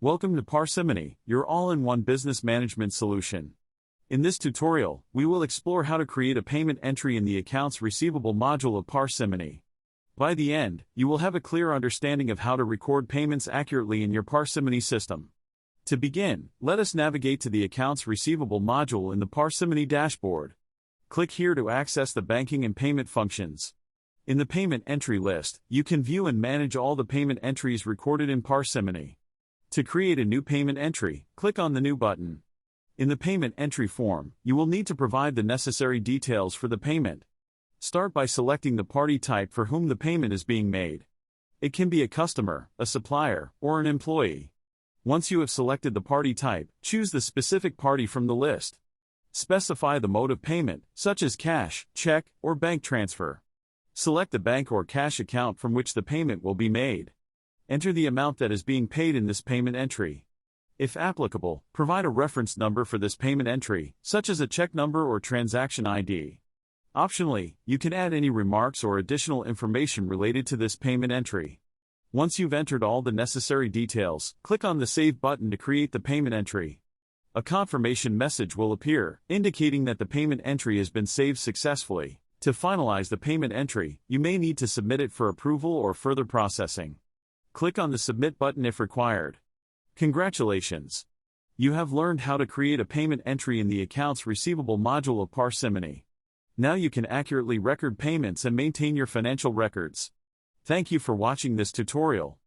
Welcome to Parsimony, your all-in-one business management solution. In this tutorial, we will explore how to create a payment entry in the Accounts Receivable module of Parsimony. By the end, you will have a clear understanding of how to record payments accurately in your Parsimony system. To begin, let us navigate to the Accounts Receivable module in the Parsimony dashboard. Click here to access the banking and payment functions. In the payment entry list, you can view and manage all the payment entries recorded in Parsimony. To create a new payment entry, click on the New button. In the payment entry form, you will need to provide the necessary details for the payment. Start by selecting the party type for whom the payment is being made. It can be a customer, a supplier, or an employee. Once you have selected the party type, choose the specific party from the list. Specify the mode of payment, such as cash, check, or bank transfer. Select the bank or cash account from which the payment will be made. Enter the amount that is being paid in this payment entry. If applicable, provide a reference number for this payment entry, such as a check number or transaction ID. Optionally, you can add any remarks or additional information related to this payment entry. Once you've entered all the necessary details, click on the Save button to create the payment entry. A confirmation message will appear, indicating that the payment entry has been saved successfully. To finalize the payment entry, you may need to submit it for approval or further processing. Click on the Submit button if required. Congratulations! You have learned how to create a payment entry in the Accounts Receivable module of Parsimony. Now you can accurately record payments and maintain your financial records. Thank you for watching this tutorial.